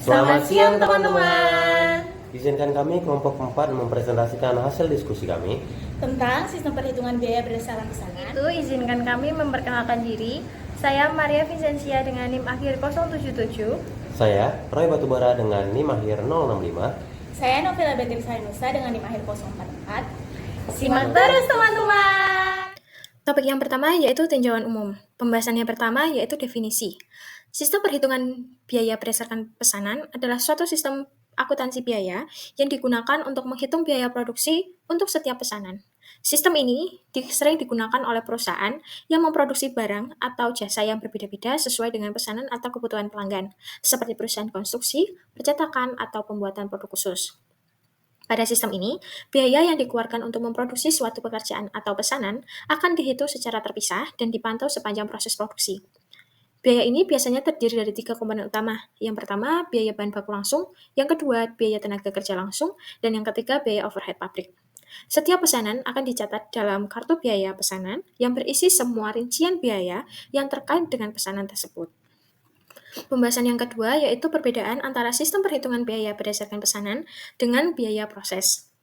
Selamat siang teman-teman. Izinkan kami kelompok 4 mempresentasikan hasil diskusi kami Tentang sistem perhitungan biaya berdasarkan pesanan. Itu izinkan kami memperkenalkan diri. Saya Maria Vicensia dengan NIM akhir 077. Saya Roy Batubara dengan NIM akhir 065. Saya Novela Beatrice Hainusa dengan NIM akhir 044. Simak terus teman-teman. Topik yang pertama yaitu tinjauan umum. Pembahasan yang pertama yaitu definisi. Sistem perhitungan biaya berdasarkan pesanan adalah suatu sistem akuntansi biaya yang digunakan untuk menghitung biaya produksi untuk setiap pesanan. Sistem ini sering digunakan oleh perusahaan yang memproduksi barang atau jasa yang berbeda-beda sesuai dengan pesanan atau kebutuhan pelanggan, seperti perusahaan konstruksi, percetakan, atau pembuatan produk khusus. Pada sistem ini, biaya yang dikeluarkan untuk memproduksi suatu pekerjaan atau pesanan akan dihitung secara terpisah dan dipantau sepanjang proses produksi. Biaya ini biasanya terdiri dari 3 komponen utama. Yang pertama, biaya bahan baku langsung, yang kedua, biaya tenaga kerja langsung, dan yang ketiga, biaya overhead pabrik. Setiap pesanan akan dicatat dalam kartu biaya pesanan yang berisi semua rincian biaya yang terkait dengan pesanan tersebut. Pembahasan yang kedua yaitu perbedaan antara sistem perhitungan biaya berdasarkan pesanan dengan biaya proses.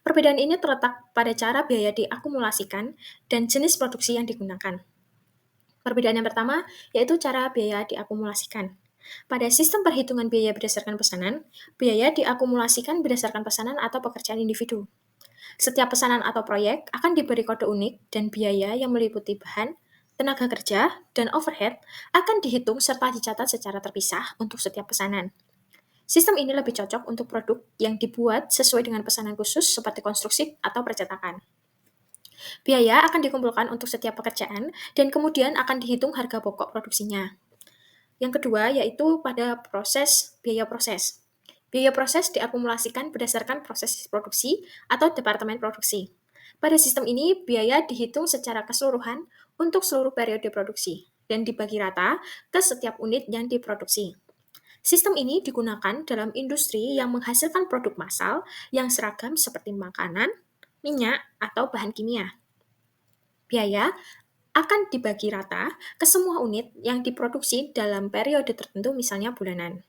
Perbedaan ini terletak pada cara biaya diakumulasikan dan jenis produksi yang digunakan. Perbedaan yang pertama yaitu cara biaya diakumulasikan. Pada sistem perhitungan biaya berdasarkan pesanan, biaya diakumulasikan berdasarkan pesanan atau pekerjaan individu. Setiap pesanan atau proyek akan diberi kode unik dan biaya yang meliputi bahan, tenaga kerja, dan overhead akan dihitung serta dicatat secara terpisah untuk setiap pesanan. Sistem ini lebih cocok untuk produk yang dibuat sesuai dengan pesanan khusus seperti konstruksi atau percetakan. Biaya akan dikumpulkan untuk setiap pekerjaan dan kemudian akan dihitung harga pokok produksinya. Yang kedua yaitu pada biaya proses. Biaya proses diakumulasikan berdasarkan proses produksi atau departemen produksi. Pada sistem ini, biaya dihitung secara keseluruhan untuk seluruh periode produksi dan dibagi rata ke setiap unit yang diproduksi. Sistem ini digunakan dalam industri yang menghasilkan produk massal yang seragam seperti makanan, minyak, atau bahan kimia. Biaya akan dibagi rata ke semua unit yang diproduksi dalam periode tertentu, misalnya bulanan.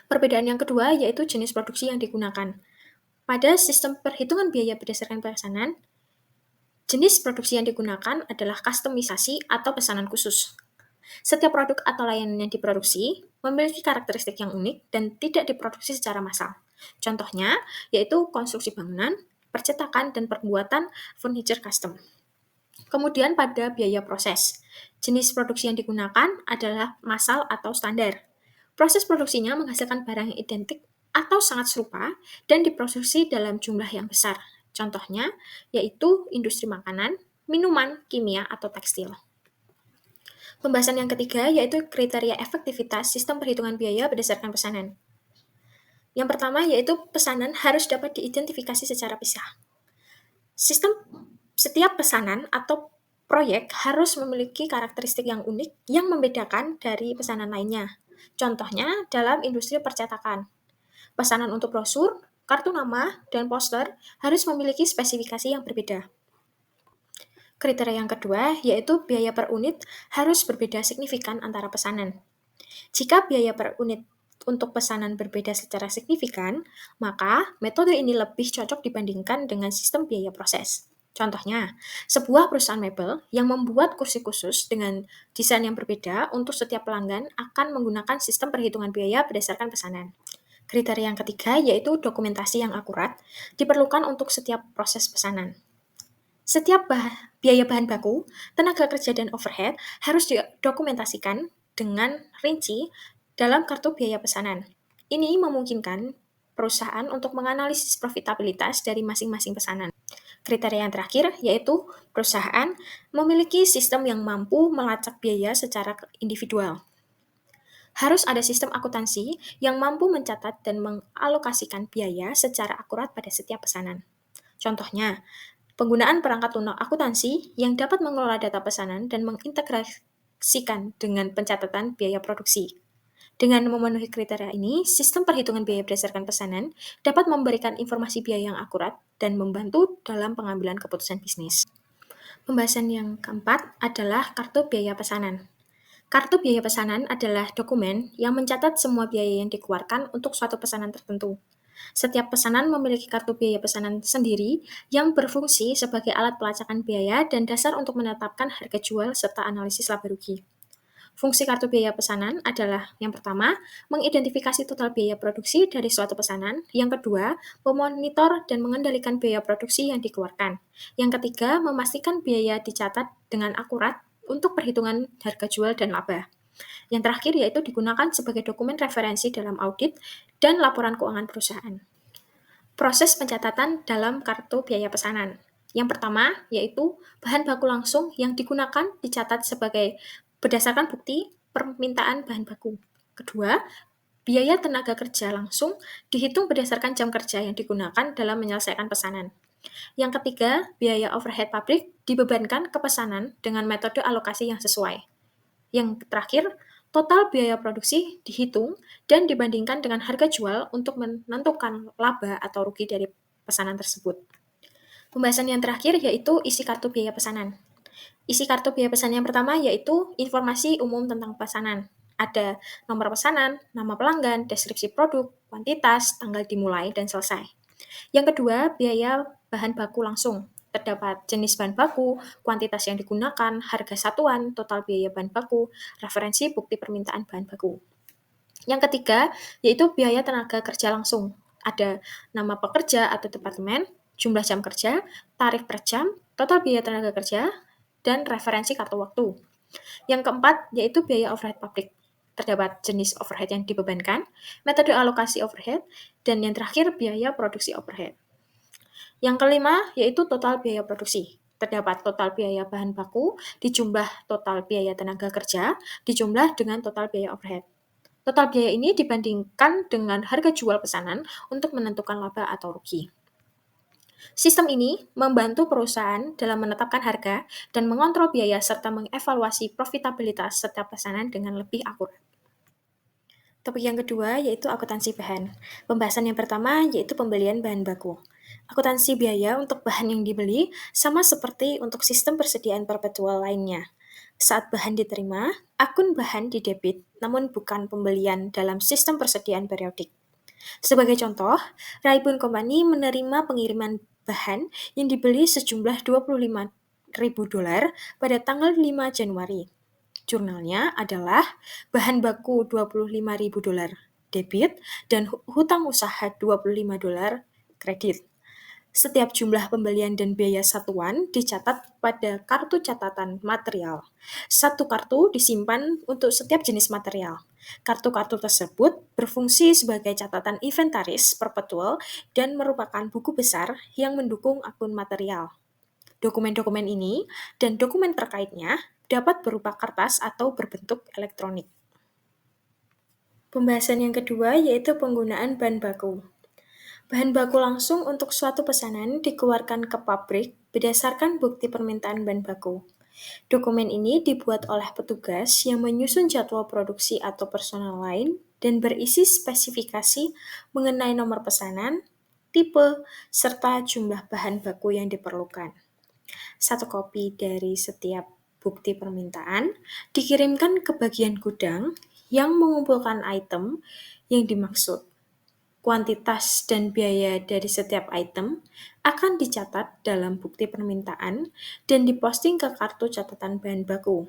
Perbedaan yang kedua yaitu jenis produksi yang digunakan. Pada sistem perhitungan biaya berdasarkan pesanan, jenis produksi yang digunakan adalah kustomisasi atau pesanan khusus. Setiap produk atau layanan yang diproduksi memiliki karakteristik yang unik dan tidak diproduksi secara massal. Contohnya yaitu konstruksi bangunan, percetakan, dan pembuatan furniture custom. Kemudian pada biaya proses, jenis produksi yang digunakan adalah massal atau standar. Proses produksinya menghasilkan barang yang identik atau sangat serupa dan diproduksi dalam jumlah yang besar. Contohnya yaitu industri makanan, minuman, kimia, atau tekstil. Pembahasan yang ketiga yaitu kriteria efektivitas sistem perhitungan biaya berdasarkan pesanan. Yang pertama yaitu pesanan harus dapat diidentifikasi secara pisah. Setiap pesanan atau proyek harus memiliki karakteristik yang unik yang membedakan dari pesanan lainnya. Contohnya dalam industri percetakan. Pesanan untuk brosur, kartu nama, dan poster harus memiliki spesifikasi yang berbeda. Kriteria yang kedua yaitu biaya per unit harus berbeda signifikan antara pesanan. Jika biaya per unit untuk pesanan berbeda secara signifikan, maka metode ini lebih cocok dibandingkan dengan sistem biaya proses. Contohnya, sebuah perusahaan mebel yang membuat kursi khusus dengan desain yang berbeda untuk setiap pelanggan akan menggunakan sistem perhitungan biaya berdasarkan pesanan. Kriteria yang ketiga yaitu dokumentasi yang akurat diperlukan untuk setiap proses pesanan. Setiap biaya bahan baku, tenaga kerja, dan overhead harus didokumentasikan dengan rinci dalam kartu biaya pesanan. Ini memungkinkan perusahaan untuk menganalisis profitabilitas dari masing-masing pesanan. Kriteria yang terakhir yaitu perusahaan memiliki sistem yang mampu melacak biaya secara individual. Harus ada sistem akuntansi yang mampu mencatat dan mengalokasikan biaya secara akurat pada setiap pesanan. Contohnya, penggunaan perangkat lunak akuntansi yang dapat mengelola data pesanan dan mengintegrasikan dengan pencatatan biaya produksi. Dengan memenuhi kriteria ini, sistem perhitungan biaya berdasarkan pesanan dapat memberikan informasi biaya yang akurat dan membantu dalam pengambilan keputusan bisnis. Pembahasan yang keempat adalah kartu biaya pesanan. Kartu biaya pesanan adalah dokumen yang mencatat semua biaya yang dikeluarkan untuk suatu pesanan tertentu. Setiap pesanan memiliki kartu biaya pesanan sendiri yang berfungsi sebagai alat pelacakan biaya dan dasar untuk menetapkan harga jual serta analisis laba rugi. Fungsi kartu biaya pesanan adalah yang pertama, mengidentifikasi total biaya produksi dari suatu pesanan. Yang kedua, memonitor dan mengendalikan biaya produksi yang dikeluarkan. Yang ketiga, memastikan biaya dicatat dengan akurat untuk perhitungan harga jual dan laba. Yang terakhir yaitu digunakan sebagai dokumen referensi dalam audit dan laporan keuangan perusahaan. Proses pencatatan dalam kartu biaya pesanan. Yang pertama yaitu bahan baku langsung yang digunakan dicatat sebagai berdasarkan bukti permintaan bahan baku. Kedua, biaya tenaga kerja langsung dihitung berdasarkan jam kerja yang digunakan dalam menyelesaikan pesanan. Yang ketiga, biaya overhead pabrik dibebankan ke pesanan dengan metode alokasi yang sesuai. Yang terakhir, total biaya produksi dihitung dan dibandingkan dengan harga jual untuk menentukan laba atau rugi dari pesanan tersebut. Pembahasan yang terakhir yaitu isi kartu biaya pesanan. Isi kartu biaya pesanan yang pertama yaitu informasi umum tentang pesanan. Ada nomor pesanan, nama pelanggan, deskripsi produk, kuantitas, tanggal dimulai, dan selesai. Yang kedua, biaya bahan baku langsung. Terdapat jenis bahan baku, kuantitas yang digunakan, harga satuan, total biaya bahan baku, referensi bukti permintaan bahan baku. Yang ketiga, yaitu biaya tenaga kerja langsung. Ada nama pekerja atau departemen, jumlah jam kerja, tarif per jam, total biaya tenaga kerja, dan referensi kartu waktu. Yang keempat, yaitu biaya overhead pabrik. Terdapat jenis overhead yang dibebankan, metode alokasi overhead, dan yang terakhir biaya produksi overhead. Yang kelima, yaitu total biaya produksi. Terdapat total biaya bahan baku, dijumlah total biaya tenaga kerja, dijumlah dengan total biaya overhead. Total biaya ini dibandingkan dengan harga jual pesanan untuk menentukan laba atau rugi. Sistem ini membantu perusahaan dalam menetapkan harga dan mengontrol biaya serta mengevaluasi profitabilitas setiap pesanan dengan lebih akurat. Topik yang kedua yaitu akuntansi bahan. Pembahasan yang pertama yaitu pembelian bahan baku. Akuntansi biaya untuk bahan yang dibeli sama seperti untuk sistem persediaan perpetual lainnya. Saat bahan diterima, akun bahan didebit, namun bukan pembelian dalam sistem persediaan periodik. Sebagai contoh, Raibun Company menerima pengiriman bahan yang dibeli sejumlah $25.000 pada tanggal 5 Januari. Jurnalnya adalah bahan baku $25.000 debit dan hutang usaha $25 kredit. Setiap jumlah pembelian dan biaya satuan dicatat pada kartu catatan material. Satu kartu disimpan untuk setiap jenis material. Kartu-kartu tersebut berfungsi sebagai catatan inventaris perpetual dan merupakan buku besar yang mendukung akun material. Dokumen-dokumen ini dan dokumen terkaitnya dapat berupa kertas atau berbentuk elektronik. Pembahasan yang kedua yaitu penggunaan bahan baku. Bahan baku langsung untuk suatu pesanan dikeluarkan ke pabrik berdasarkan bukti permintaan bahan baku. Dokumen ini dibuat oleh petugas yang menyusun jadwal produksi atau personal lain dan berisi spesifikasi mengenai nomor pesanan, tipe, serta jumlah bahan baku yang diperlukan. Satu kopi dari setiap bukti permintaan dikirimkan ke bagian gudang yang mengumpulkan item yang dimaksud. Kuantitas dan biaya dari setiap item akan dicatat dalam bukti permintaan dan diposting ke kartu catatan bahan baku.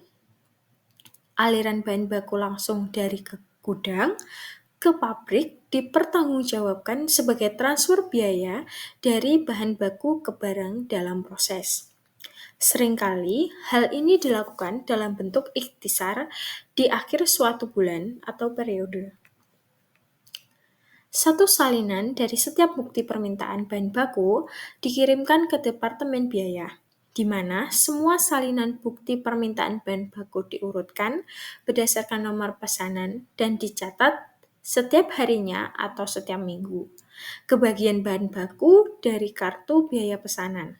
Aliran bahan baku langsung dari ke gudang ke pabrik dipertanggungjawabkan sebagai transfer biaya dari bahan baku ke barang dalam proses. Seringkali hal ini dilakukan dalam bentuk ikhtisar di akhir suatu bulan atau periode. Satu salinan dari setiap bukti permintaan bahan baku dikirimkan ke Departemen Biaya, di mana semua salinan bukti permintaan bahan baku diurutkan berdasarkan nomor pesanan dan dicatat setiap harinya atau setiap minggu ke bagian bahan baku dari kartu biaya pesanan.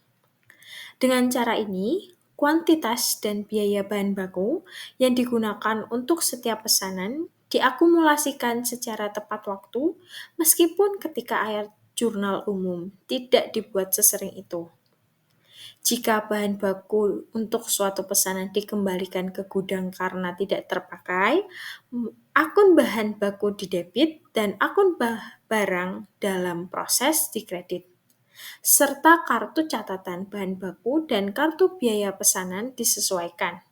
Dengan cara ini, kuantitas dan biaya bahan baku yang digunakan untuk setiap pesanan diakumulasikan secara tepat waktu, meskipun ketika jurnal umum tidak dibuat sesering itu. Jika bahan baku untuk suatu pesanan dikembalikan ke gudang karena tidak terpakai, akun bahan baku didebit dan akun barang dalam proses dikredit, serta kartu catatan bahan baku dan kartu biaya pesanan disesuaikan.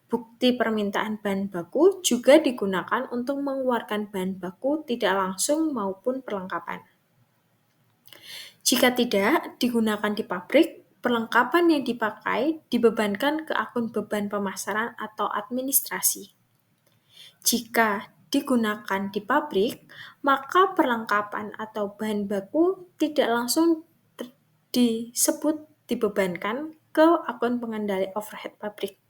Bukti permintaan bahan baku juga digunakan untuk mengeluarkan bahan baku tidak langsung maupun perlengkapan. Jika tidak digunakan di pabrik, perlengkapan yang dipakai dibebankan ke akun beban pemasaran atau administrasi. Jika digunakan di pabrik, maka perlengkapan atau bahan baku tidak langsung disebut dibebankan ke akun pengendali overhead pabrik.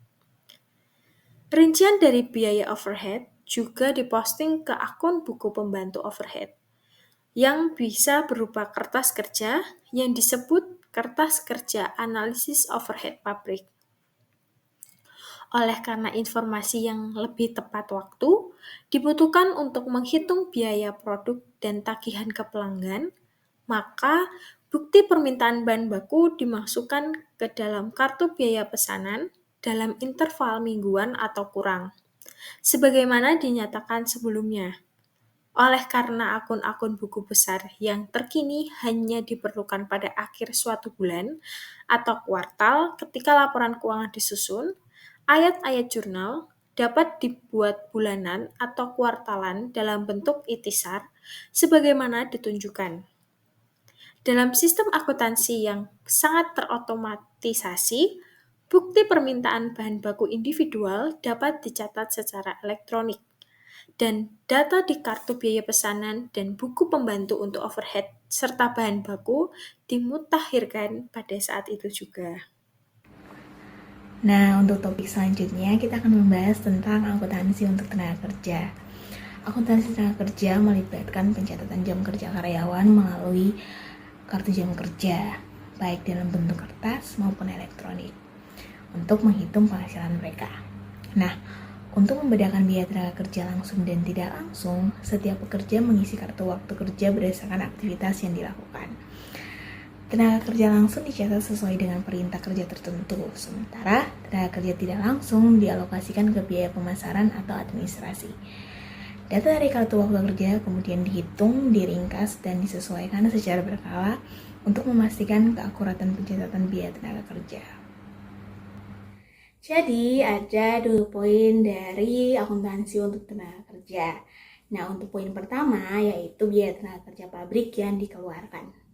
Rincian dari biaya overhead juga diposting ke akun buku pembantu overhead, yang bisa berupa kertas kerja yang disebut kertas kerja analisis overhead pabrik. Oleh karena informasi yang lebih tepat waktu dibutuhkan untuk menghitung biaya produk dan tagihan ke pelanggan, maka bukti permintaan bahan baku dimasukkan ke dalam kartu biaya pesanan dalam interval mingguan atau kurang, sebagaimana dinyatakan sebelumnya. Oleh karena akun-akun buku besar yang terkini hanya diperlukan pada akhir suatu bulan atau kuartal ketika laporan keuangan disusun, ayat-ayat jurnal dapat dibuat bulanan atau kuartalan dalam bentuk ikhtisar sebagaimana ditunjukkan. Dalam sistem akuntansi yang sangat terotomatisasi, bukti permintaan bahan baku individual dapat dicatat secara elektronik, dan data di kartu biaya pesanan dan buku pembantu untuk overhead serta bahan baku dimutakhirkan pada saat itu juga. Nah, untuk topik selanjutnya kita akan membahas tentang akuntansi untuk tenaga kerja. Akuntansi tenaga kerja melibatkan pencatatan jam kerja karyawan melalui kartu jam kerja, baik dalam bentuk kertas maupun elektronik, untuk menghitung penghasilan mereka. Nah, untuk membedakan biaya tenaga kerja langsung dan tidak langsung, setiap pekerja mengisi kartu waktu kerja berdasarkan aktivitas yang dilakukan. Tenaga kerja langsung dicatat sesuai dengan perintah kerja tertentu, sementara tenaga kerja tidak langsung dialokasikan ke biaya pemasaran atau administrasi. Data dari kartu waktu kerja kemudian dihitung, diringkas, dan disesuaikan secara berkala untuk memastikan keakuratan pencatatan biaya tenaga kerja. Jadi ada 2 poin dari akuntansi untuk tenaga kerja. Nah, untuk poin pertama yaitu biaya tenaga kerja pabrik yang dikeluarkan.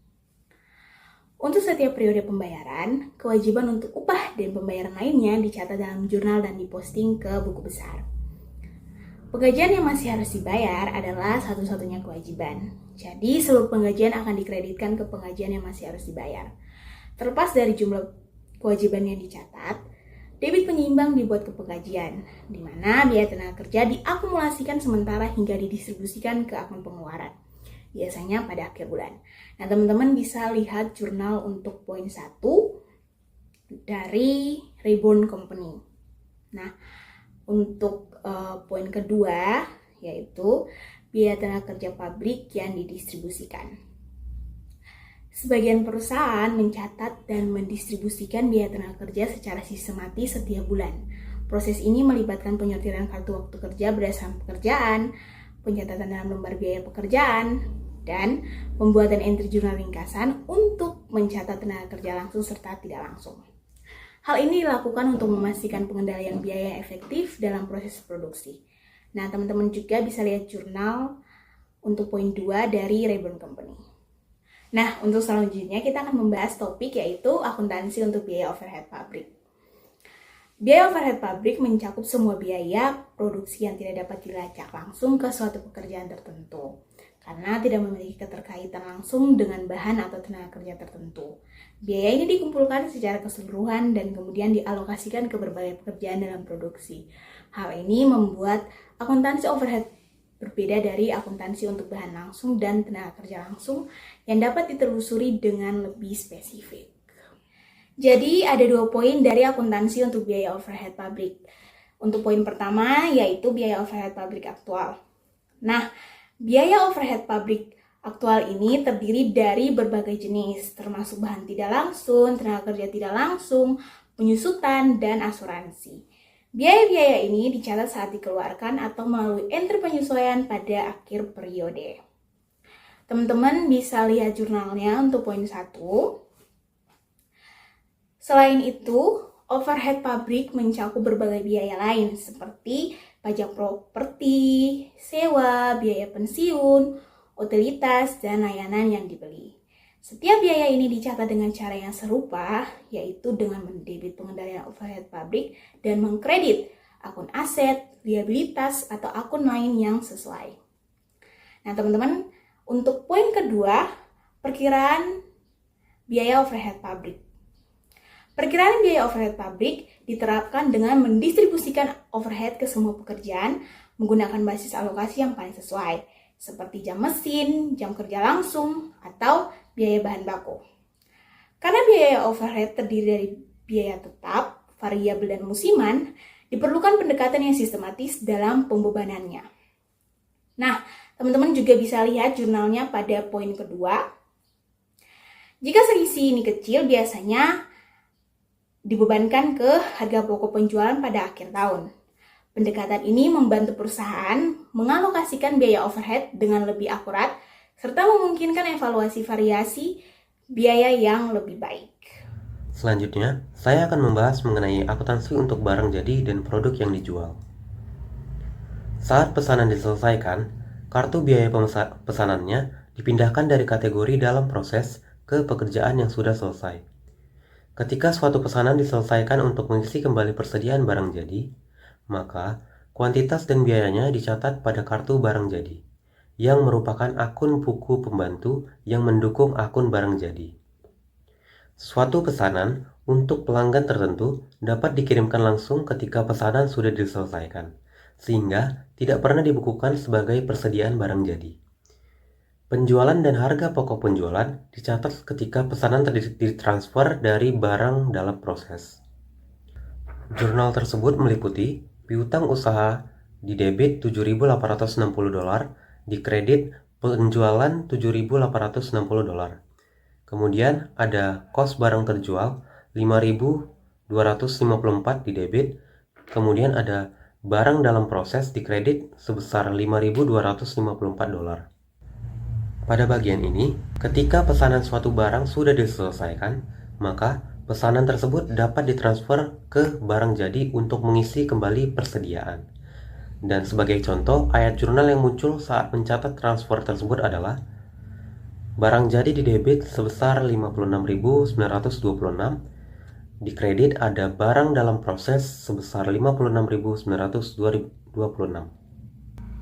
Untuk setiap periode pembayaran, kewajiban untuk upah dan pembayaran lainnya dicatat dalam jurnal dan diposting ke buku besar. Penggajian yang masih harus dibayar adalah satu-satunya kewajiban. Jadi, seluruh penggajian akan dikreditkan ke penggajian yang masih harus dibayar. Terlepas dari jumlah kewajiban yang dicatat, debit penyeimbang dibuat ke penggajian, di mana biaya tenaga kerja diakumulasikan sementara hingga didistribusikan ke akun pengeluaran, biasanya pada akhir bulan. Nah, teman-teman bisa lihat jurnal untuk poin 1 dari Reborn Company. Nah, untuk poin kedua yaitu biaya tenaga kerja pabrik yang didistribusikan. Sebagian perusahaan mencatat dan mendistribusikan biaya tenaga kerja secara sistematis setiap bulan. Proses ini melibatkan penyortiran kartu waktu kerja berdasarkan pekerjaan, pencatatan dalam lembar biaya pekerjaan, dan pembuatan entry jurnal ringkasan untuk mencatat tenaga kerja langsung serta tidak langsung. Hal ini dilakukan untuk memastikan pengendalian biaya efektif dalam proses produksi. Nah, teman-teman juga bisa lihat jurnal untuk poin 2 dari Reborn Company. Nah, untuk selanjutnya kita akan membahas topik yaitu akuntansi untuk biaya overhead pabrik. Biaya overhead pabrik mencakup semua biaya produksi yang tidak dapat dilacak langsung ke suatu pekerjaan tertentu, karena tidak memiliki keterkaitan langsung dengan bahan atau tenaga kerja tertentu. Biaya ini dikumpulkan secara keseluruhan dan kemudian dialokasikan ke berbagai pekerjaan dalam produksi. Hal ini membuat akuntansi overhead berbeda dari akuntansi untuk bahan langsung dan tenaga kerja langsung yang dapat ditelusuri dengan lebih spesifik. Jadi ada 2 poin dari akuntansi untuk biaya overhead pabrik. Untuk poin pertama yaitu biaya overhead pabrik aktual. Nah, biaya overhead pabrik aktual ini terdiri dari berbagai jenis, termasuk bahan tidak langsung, tenaga kerja tidak langsung, penyusutan, dan asuransi. Biaya-biaya ini dicatat saat dikeluarkan atau melalui entry penyesuaian pada akhir periode. Teman-teman bisa lihat jurnalnya untuk poin 1. Selain itu, overhead pabrik mencakup berbagai biaya lain seperti pajak properti, sewa, biaya pensiun, utilitas, dan layanan yang dibeli. Setiap biaya ini dicatat dengan cara yang serupa, yaitu dengan mendebit pengendalian overhead pabrik dan mengkredit akun aset, liabilitas, atau akun lain yang sesuai. Nah teman-teman, untuk poin kedua, perkiraan biaya overhead pabrik. Perkiraan biaya overhead pabrik diterapkan dengan mendistribusikan overhead ke semua pekerjaan menggunakan basis alokasi yang paling sesuai, seperti jam mesin, jam kerja langsung, atau biaya bahan baku. Karena biaya overhead terdiri dari biaya tetap, variabel, dan musiman, diperlukan pendekatan yang sistematis dalam pembebanannya. Nah, teman-teman juga bisa lihat jurnalnya pada poin kedua. Jika selisih ini kecil, biasanya dibebankan ke harga pokok penjualan pada akhir tahun. Pendekatan ini membantu perusahaan mengalokasikan biaya overhead dengan lebih akurat, serta memungkinkan evaluasi variasi biaya yang lebih baik. Selanjutnya, saya akan membahas mengenai akuntansi untuk barang jadi dan produk yang dijual. Saat pesanan diselesaikan, kartu biaya pesanannya dipindahkan dari kategori dalam proses ke pekerjaan yang sudah selesai. Ketika suatu pesanan diselesaikan untuk mengisi kembali persediaan barang jadi, maka kuantitas dan biayanya dicatat pada kartu barang jadi, yang merupakan akun buku pembantu yang mendukung akun barang jadi. Suatu pesanan untuk pelanggan tertentu dapat dikirimkan langsung ketika pesanan sudah diselesaikan, sehingga tidak pernah dibukukan sebagai persediaan barang jadi. Penjualan dan harga pokok penjualan dicatat ketika pesanan ditransfer dari barang dalam proses. Jurnal tersebut meliputi piutang usaha di debit $7.860, di kredit penjualan $7.860. Kemudian ada kos barang terjual $5.254 di debit. Kemudian ada barang dalam proses di kredit sebesar $5.254. Pada bagian ini, ketika pesanan suatu barang sudah diselesaikan, maka pesanan tersebut dapat ditransfer ke barang jadi untuk mengisi kembali persediaan. Dan sebagai contoh, ayat jurnal yang muncul saat mencatat transfer tersebut adalah barang jadi di debit sebesar $56.926, di kredit ada barang dalam proses sebesar $56.926.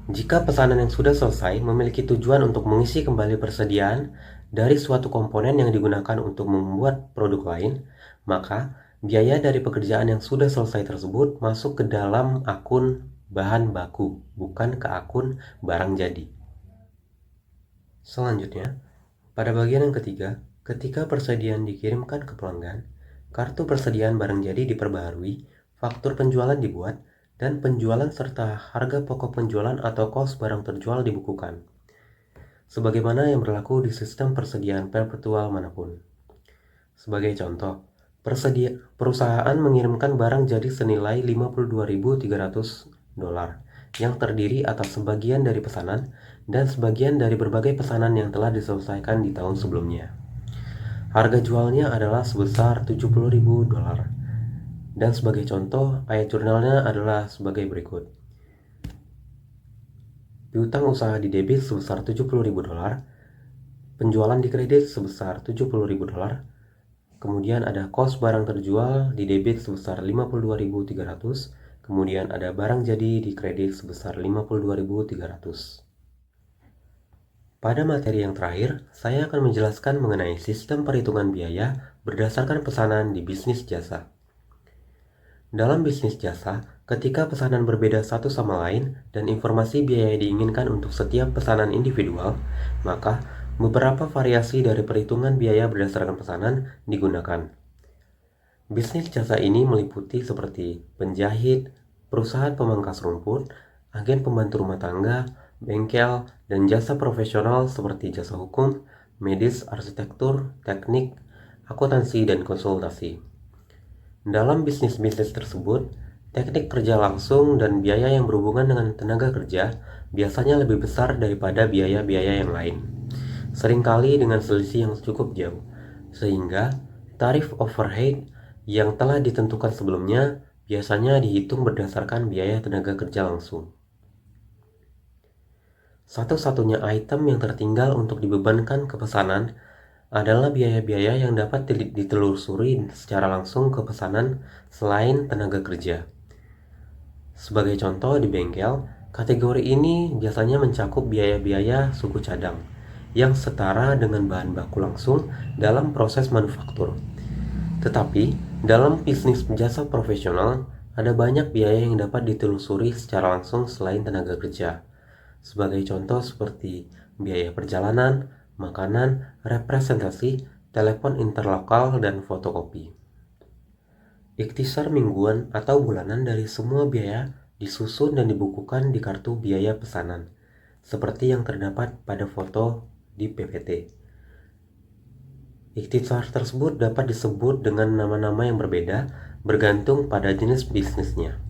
Jika pesanan yang sudah selesai memiliki tujuan untuk mengisi kembali persediaan dari suatu komponen yang digunakan untuk membuat produk lain, maka biaya dari pekerjaan yang sudah selesai tersebut masuk ke dalam akun bahan baku, bukan ke akun barang jadi. Selanjutnya, pada bagian yang ketiga, ketika persediaan dikirimkan ke pelanggan, kartu persediaan barang jadi diperbaharui, faktur penjualan dibuat, dan penjualan serta harga pokok penjualan atau kos barang terjual dibukukan, sebagaimana yang berlaku di sistem persediaan perpetual manapun. Sebagai contoh, perusahaan mengirimkan barang jadi senilai $52.300 yang terdiri atas sebagian dari pesanan dan sebagian dari berbagai pesanan yang telah diselesaikan di tahun sebelumnya. Harga jualnya adalah sebesar $70.000. Dan sebagai contoh, ayat jurnalnya adalah sebagai berikut. Piutang usaha di debit sebesar $70.000, penjualan di kredit sebesar $70.000, kemudian ada kos barang terjual di debit sebesar $52.300, kemudian ada barang jadi di kredit sebesar $52.300. Pada materi yang terakhir, saya akan menjelaskan mengenai sistem perhitungan biaya berdasarkan pesanan di bisnis jasa. Dalam bisnis jasa, ketika pesanan berbeda satu sama lain dan informasi biaya diinginkan untuk setiap pesanan individual, maka beberapa variasi dari perhitungan biaya berdasarkan pesanan digunakan. Bisnis jasa ini meliputi seperti penjahit, perusahaan pemangkas rumput, agen pembantu rumah tangga, bengkel, dan jasa profesional seperti jasa hukum, medis, arsitektur, teknik, akuntansi, dan konsultasi. Dalam bisnis-bisnis tersebut, teknik kerja langsung dan biaya yang berhubungan dengan tenaga kerja biasanya lebih besar daripada biaya-biaya yang lain, seringkali dengan selisih yang cukup jauh, sehingga tarif overhead yang telah ditentukan sebelumnya biasanya dihitung berdasarkan biaya tenaga kerja langsung. Satu-satunya item yang tertinggal untuk dibebankan ke pesanan adalah biaya-biaya yang dapat ditelusuri secara langsung ke pesanan selain tenaga kerja. Sebagai contoh di bengkel, kategori ini biasanya mencakup biaya-biaya suku cadang yang setara dengan bahan baku langsung dalam proses manufaktur. Tetapi, dalam bisnis jasa profesional, ada banyak biaya yang dapat ditelusuri secara langsung selain tenaga kerja. Sebagai contoh seperti biaya perjalanan, makanan, representasi, telepon interlokal, dan fotokopi. Ikhtisar mingguan atau bulanan dari semua biaya disusun dan dibukukan di kartu biaya pesanan, seperti yang terdapat pada foto di PPT. Ikhtisar tersebut dapat disebut dengan nama-nama yang berbeda bergantung pada jenis bisnisnya.